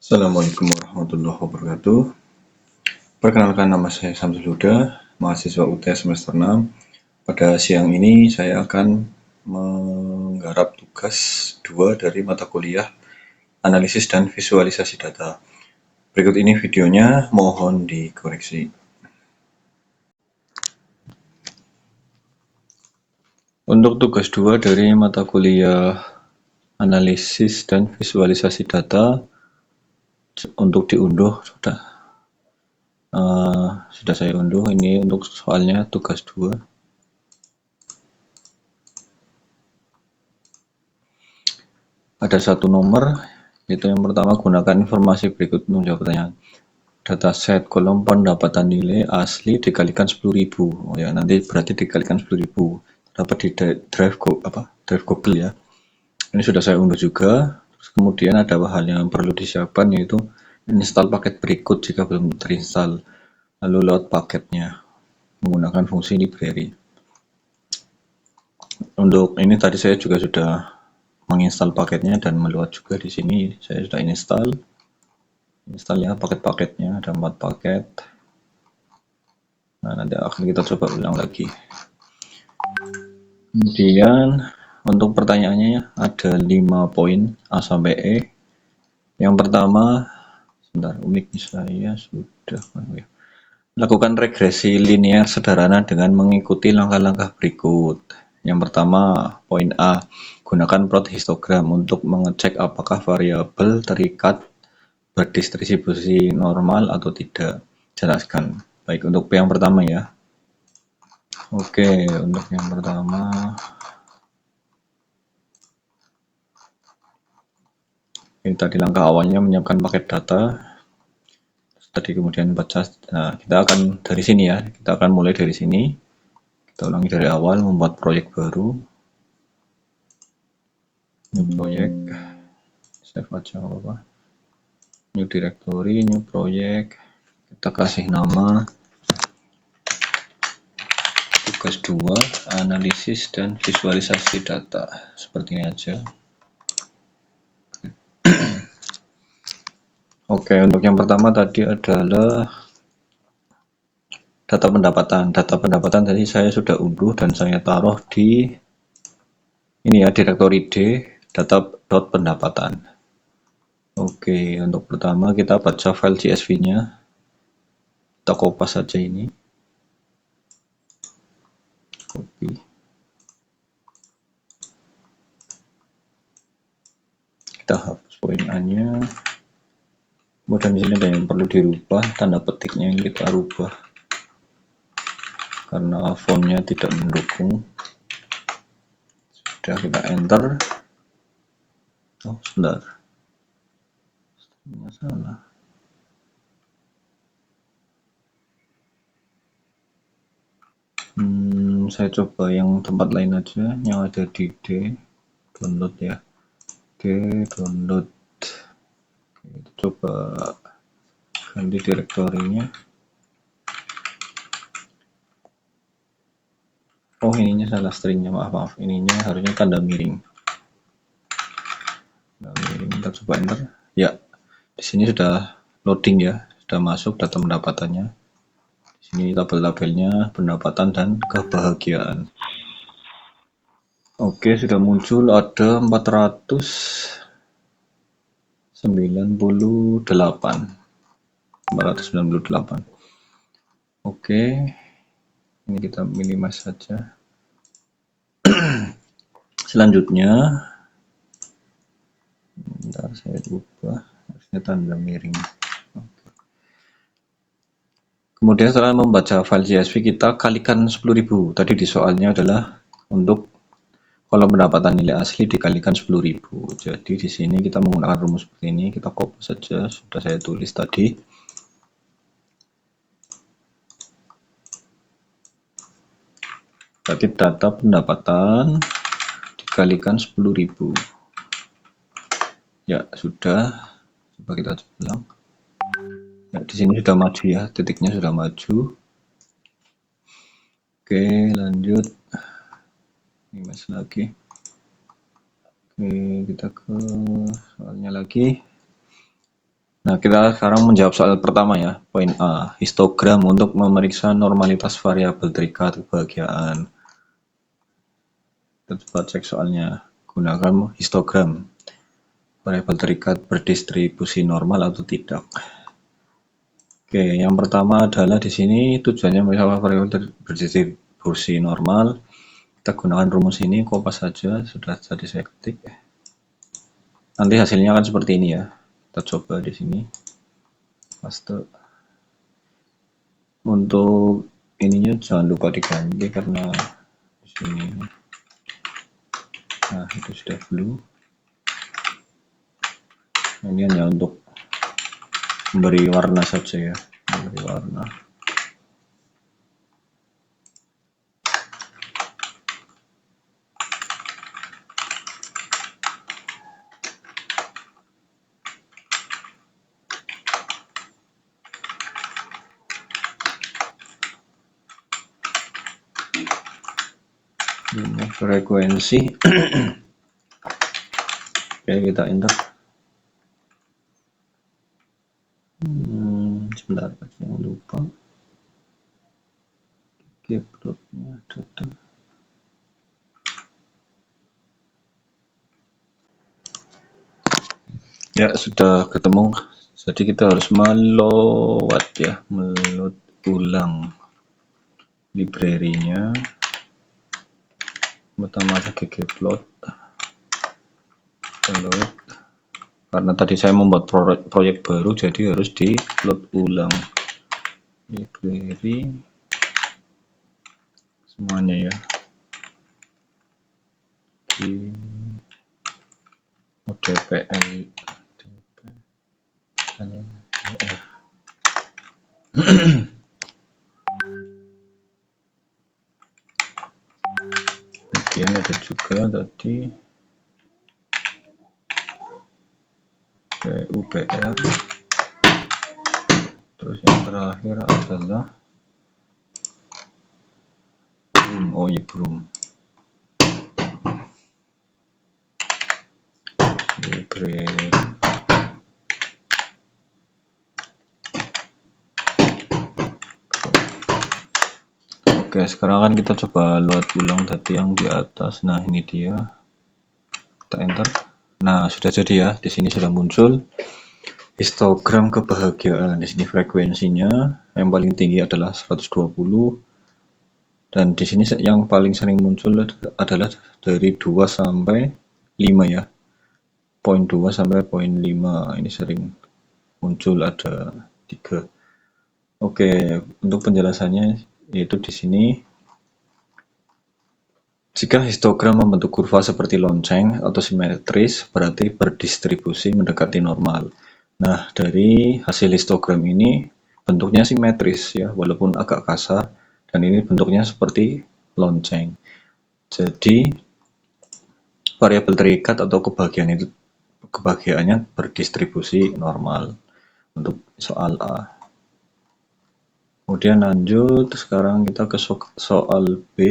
Assalamualaikum warahmatullahi wabarakatuh. Perkenalkan, nama saya Samsul Huda, mahasiswa UTS semester 6. Pada siang ini saya akan menggarap tugas 2 dari mata kuliah Analisis dan Visualisasi Data. Berikut ini videonya, mohon dikoreksi. Untuk tugas 2 dari mata kuliah Analisis dan Visualisasi Data, untuk diunduh sudah saya unduh. Ini untuk soalnya tugas 2. Ada satu nomor, yaitu yang pertama, gunakan informasi berikut untuk menjawab pertanyaan. Dataset kolom pendapatan nilai asli dikalikan 10.000. Oh ya, nanti berarti dikalikan 10.000. Dapat di drive Google ya. Ini sudah saya unduh juga. Terus kemudian ada hal yang perlu disiapkan, yaitu install paket berikut jika belum terinstall. Lalu load paketnya menggunakan fungsi library. Untuk ini tadi saya juga sudah menginstal paketnya dan meluat juga di sini. Saya sudah install ya paket-paketnya, ada 4 paket. Nah, nanti akan kita coba ulang lagi. Kemudian untuk pertanyaannya ada 5 poin A sampai E. Yang pertama, sebentar, uniknya saya sudah lakukan regresi linear sederhana dengan mengikuti langkah-langkah berikut. Yang pertama, poin A, gunakan plot histogram untuk mengecek apakah variabel terikat berdistribusi normal atau tidak. Jelaskan. Baik, untuk yang pertama ya. Oke, untuk yang pertama, ini tadi langkah awalnya menyiapkan paket data. Tadi kemudian baca. Nah, kita akan dari sini ya. Kita akan mulai dari sini. Kita ulangi dari awal, membuat proyek baru. New proyek. Save aja apa. New directory, new project. Kita kasih nama tugas 2, analisis dan visualisasi data. Seperti ini aja. Oke, untuk yang pertama tadi adalah data pendapatan. Data pendapatan tadi saya sudah unduh dan saya taruh di ini ya, directory D, data.pendapatan. Oke, untuk pertama kita baca file CSV-nya. Kita kopas saja ini. Copy. Kita hapus poin A-nya. Kemudian di sini ada yang perlu dirubah, tanda petiknya yang kita rubah karena fontnya tidak mendukung. Sudah, kita enter. Oh, sebentar. Salah. Saya coba yang tempat lain aja, yang ada di D, download ya. D, download. Kita coba ganti direktorinya. Oh, ininya salah stringnya, maaf. Ininya harusnya tanda miring. Kita coba enter. Ya, di sini sudah loading ya, sudah masuk data pendapatannya. Di sini tabel-tabelnya, pendapatan dan kebahagiaan. Oke, sudah muncul, ada 498. Oke, ini kita minimize saja. Selanjutnya, bentar saya ubah, harusnya tanda miring. Kemudian setelah membaca file CSV, kita kalikan 10.000. Tadi di soalnya adalah untuk kolom pendapatan nilai asli dikalikan 10.000. Jadi di sini kita menggunakan rumus seperti ini, kita copy saja, sudah saya tulis tadi. Berarti data pendapatan dikalikan 10.000. Ya, sudah. Coba kita ulang. Ya, di sini sudah maju ya, titiknya sudah maju. Oke, lanjut. Ini masih lagi. Oke, kita ke soalnya lagi. Nah, kita sekarang menjawab soal pertama ya, poin A. Histogram untuk memeriksa normalitas variabel terikat kebahagiaan. Kita coba cek soalnya. Gunakan histogram. Variabel terikat berdistribusi normal atau tidak. Oke, yang pertama adalah di sini tujuannya memeriksa variabel berdistribusi normal. Kita gunakan rumus ini, kopas saja, sudah tadi saya ketik. Nanti hasilnya akan seperti ini ya. Kita coba di sini. Paste. Untuk ininya jangan lupa diganti karena di sini. Nah, itu sudah blue. Ini hanya untuk memberi warna saja ya, memberi warna. Ini frekuensi. Oke, kita enter. Sebentar, jangan lupa. Keyboardnya datang. Ya, sudah ketemu. Jadi kita harus meload ya, meload ulang library-nya. Pertama ada ggplot. Load. Karena tadi saya membuat proyek baru, jadi harus di load ulang library semuanya ya. Di ODPL kemudian ada juga tadi PUBR, terus yang terakhir adalah Broom library. Oke, sekarang kan kita coba load ulang tadi yang di atas. Nah, ini dia. Kita enter. Nah, sudah jadi ya. Di sini sudah muncul histogram kebahagiaan. Di sini frekuensinya yang paling tinggi adalah 120, dan di sini yang paling sering muncul adalah dari 2 sampai 5 ya. Poin 2 sampai poin 5 ini sering muncul, ada 3. Oke, untuk penjelasannya yaitu di sini. Jika histogram membentuk kurva seperti lonceng atau simetris, berarti berdistribusi mendekati normal. Nah, dari hasil histogram ini bentuknya simetris ya, walaupun agak kasar, dan ini bentuknya seperti lonceng. Jadi variabel terikat atau kebahagiaannya berdistribusi normal untuk soal A. Kemudian lanjut, sekarang kita ke soal B.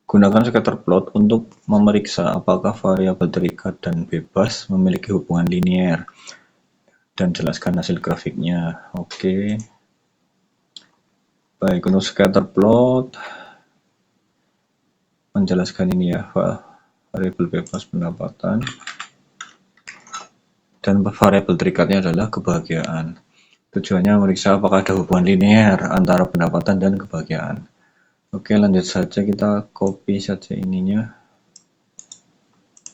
Gunakan scatter plot untuk memeriksa apakah variabel terikat dan bebas memiliki hubungan linear, dan jelaskan hasil grafiknya. Oke. Baik, untuk scatter plot menjelaskan ini ya, variabel bebas pendapatan dan variabel terikatnya adalah kebahagiaan. Tujuannya memeriksa apakah ada hubungan linear antara pendapatan dan kebahagiaan. Oke, lanjut saja, kita copy saja ininya.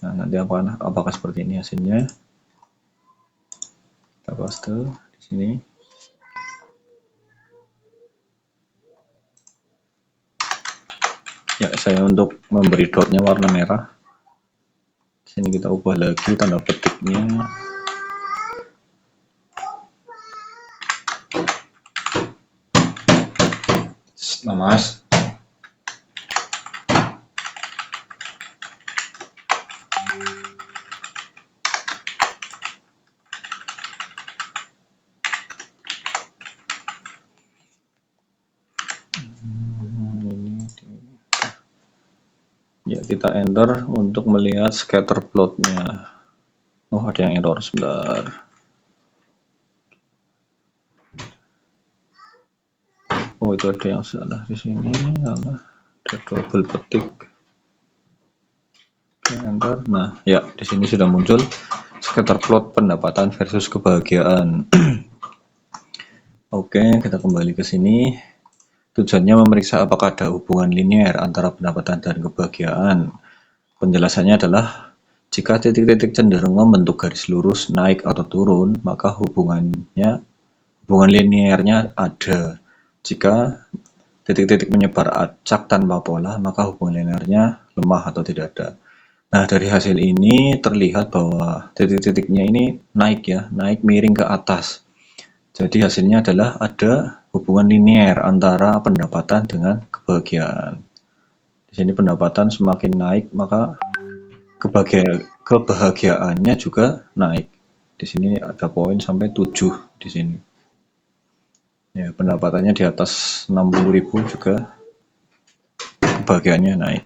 Nah, nanti apakah seperti ini hasilnya? Kita paste di sini. Ya, saya untuk memberi dotnya warna merah. Di sini kita ubah lagi tanda petiknya. Nah, Mas. Ya, kita enter untuk melihat scatter plotnya. Oh, ada yang error sebentar. Oh, itu ada yang salah di sini. Salah. Ada double petik. Enter. Nah, ya di sini sudah muncul scatter plot pendapatan versus kebahagiaan. Oke, kita kembali ke sini. Tujuannya memeriksa apakah ada hubungan linear antara pendapatan dan kebahagiaan. Penjelasannya adalah jika titik-titik cenderung membentuk garis lurus naik atau turun, maka hubungan linearnya ada. Jika titik-titik menyebar acak tanpa pola, maka hubungan linearnya lemah atau tidak ada. Nah, dari hasil ini terlihat bahwa titik-titiknya ini naik ya, naik miring ke atas. Jadi hasilnya adalah ada hubungan linear antara pendapatan dengan kebahagiaan. Di sini pendapatan semakin naik, maka kebahagiaannya juga naik. Di sini ada poin sampai 7 di sini. Ya, pendapatannya di atas 60.000 juga kebahagiaannya naik.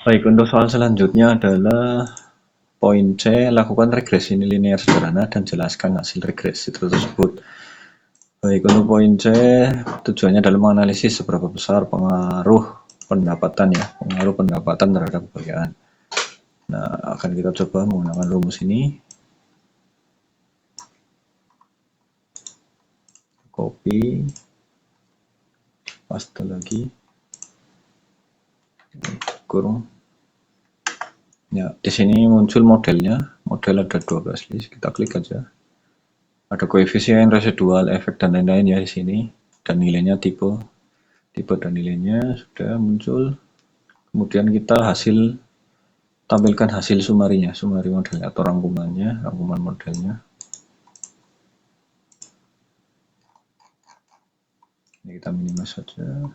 Baik, untuk soal selanjutnya adalah poin C, lakukan regresi linear sederhana dan jelaskan hasil regresi tersebut. Baik, untuk poin C, tujuannya adalah menganalisis seberapa besar pengaruh pendapatan ya, pengaruh pendapatan terhadap kebahagiaan. Nah, akan kita coba menggunakan rumus ini. Copy, paste lagi, kurung. Ya, di sini muncul modelnya. Model ada 12 list, kita klik aja. Ada koefisien, residual, efek dan lain-lain ya di sini. Dan nilainya tipe dan nilainya sudah muncul. Kemudian kita tampilkan hasil sumarinya, sumari modelnya atau rangkumannya, rangkuman modelnya. Ini kita minimize saja.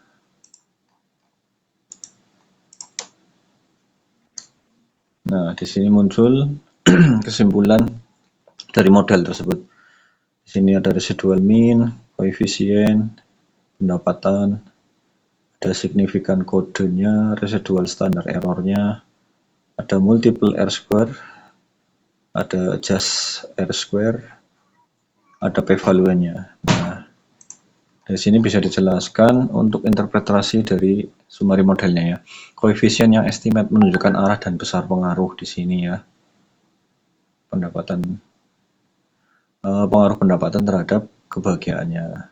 Nah, di sini muncul kesimpulan dari model tersebut. Di sini ada residual mean, koefisien, pendapatan, ada signifikan kodenya, residual standar errornya, ada multiple R square, ada just R square, ada p-value-nya. Nah, dari sini bisa dijelaskan untuk interpretasi dari sumari modelnya ya. Koefisien yang estimate menunjukkan arah dan besar pengaruh di sini ya. Pengaruh pendapatan terhadap kebahagiaannya.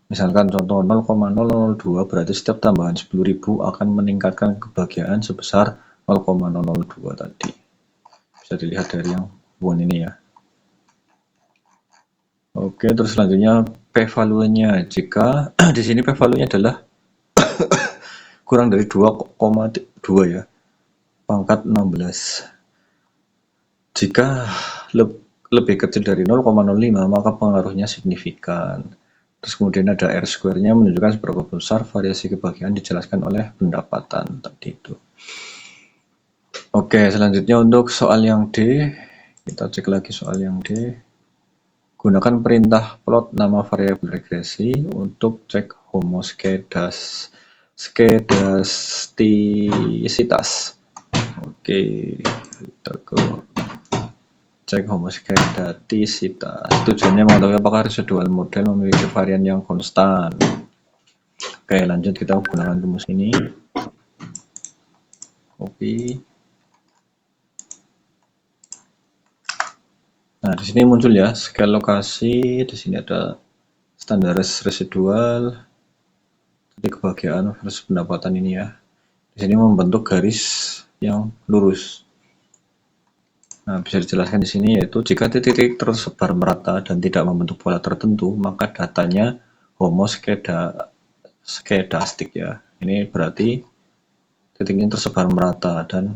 Misalkan contoh 0,002 berarti setiap tambahan 10.000 akan meningkatkan kebahagiaan sebesar 0,002 tadi. Bisa dilihat dari yang hubungan ini ya. Oke, terus selanjutnya p-value-nya. Jika di sini p-value-nya adalah kurang dari 2,2 ya, pangkat 16. Jika lebih kecil dari 0,05 maka pengaruhnya signifikan. Terus kemudian ada R square-nya menunjukkan seberapa besar variasi kebahagiaan dijelaskan oleh pendapatan tadi itu. Oke, selanjutnya untuk soal yang D, kita cek lagi soal yang D. Gunakan perintah plot nama variabel regresi untuk cek homoskedastisitas. Oke, kita ke cek homoskedastisitas. Tujuannya mengetahui apakah residual model memiliki varian yang konstan. Oke, lanjut kita gunakan rumus ini. Copy. Nah, di sini muncul ya scale lokasi. Di sini ada standar residual, titik kebahagiaan versus pendapatan ini ya. Di sini membentuk garis yang lurus. Nah, bisa dijelaskan di sini yaitu jika titik-titik tersebar merata dan tidak membentuk pola tertentu, maka datanya homoskedastik ya. Ini berarti titiknya tersebar merata dan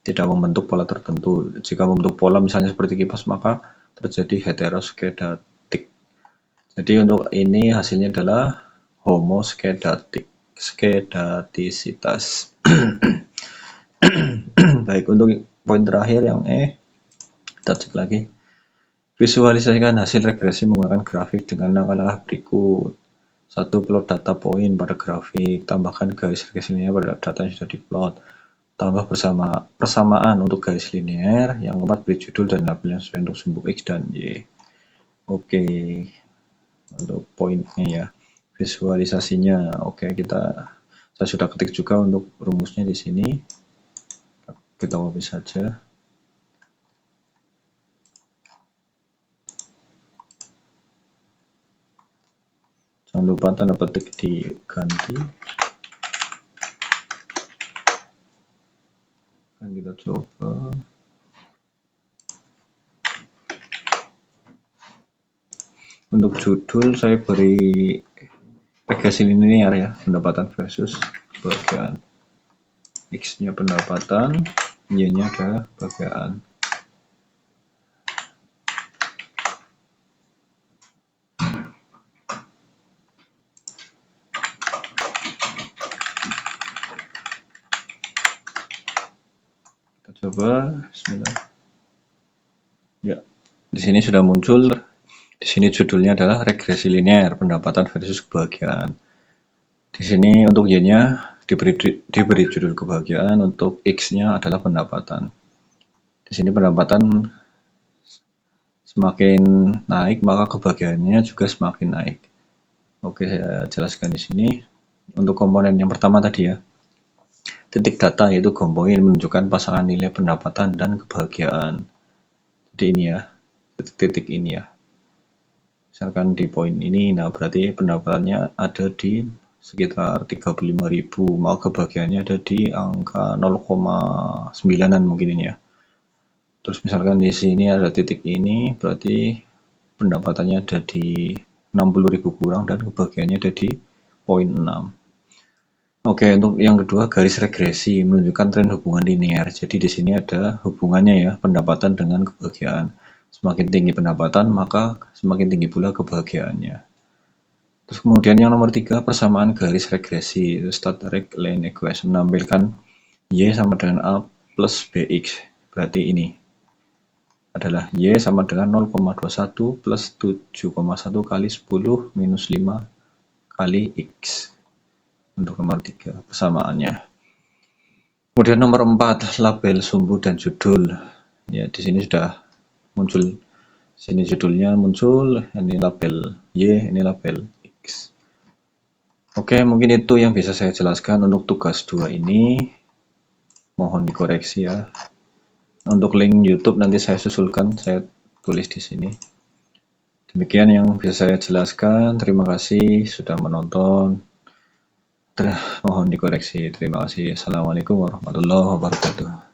tidak membentuk pola tertentu. Jika membentuk pola misalnya seperti kipas, maka terjadi heteroskedatik. Jadi untuk ini hasilnya adalah homoskedatisitas. Baik, untuk poin terakhir yang E, kita cek lagi. Visualisasikan hasil regresi menggunakan grafik dengan langkah-langkah berikut. 1. Plot data poin pada grafik. Tambahkan garis regresinya pada data yang sudah diplot. tambah persamaan untuk garis linear, yang keempat beri judul dan label yang sesuai untuk sumbu X dan Y. Oke, untuk poinnya ya, visualisasinya. Oke, saya sudah ketik juga untuk rumusnya di sini. Kita copy saja. Jangan lupa tanda petik diganti. Dan kita coba. Untuk judul saya beri regresi linear ya, pendapatan versus kebahagiaan. X-nya pendapatan, Y-nya adalah kebahagiaan. Kita coba, bismillah. Ya, di sini sudah muncul. Di sini judulnya adalah regresi linear, pendapatan versus kebahagiaan. Di sini untuk Y-nya diberi judul kebahagiaan, untuk X-nya adalah pendapatan. Di sini pendapatan semakin naik, maka kebahagiaannya juga semakin naik. Oke, saya jelaskan di sini. Untuk komponen yang pertama tadi ya, titik data yaitu komponen menunjukkan pasangan nilai pendapatan dan kebahagiaan. Jadi ini ya, titik ini ya. Misalkan di poin ini, nah berarti pendapatannya ada di sekitar 35.000, maka kebahagiaannya ada di angka 0,9an mungkin ini ya. Terus misalkan di sini ada titik ini, berarti pendapatannya ada di 60.000 kurang dan kebahagiaannya ada di poin 6. Oke, untuk yang kedua garis regresi menunjukkan tren hubungan linear. Jadi di sini ada hubungannya ya, pendapatan dengan kebahagiaan. Semakin tinggi pendapatan, maka semakin tinggi pula kebahagiaannya. Terus kemudian yang nomor 3, persamaan garis regresi. Static line equation menampilkan Y sama dengan A plus BX. Berarti ini adalah Y sama dengan 0,21 plus 7,1 kali 10 minus 5 kali X. Untuk nomor 3, persamaannya. Kemudian nomor 4, label sumbu dan judul. Ya, di sini sudah muncul, sini judulnya muncul, ini label Y, ini label X. Oke, mungkin itu yang bisa saya jelaskan untuk tugas 2 ini. Mohon dikoreksi ya. Untuk link YouTube nanti saya susulkan, saya tulis di sini. Demikian yang bisa saya jelaskan. Terima kasih sudah menonton. Mohon dikoreksi. Terima kasih. Assalamualaikum warahmatullahi wabarakatuh.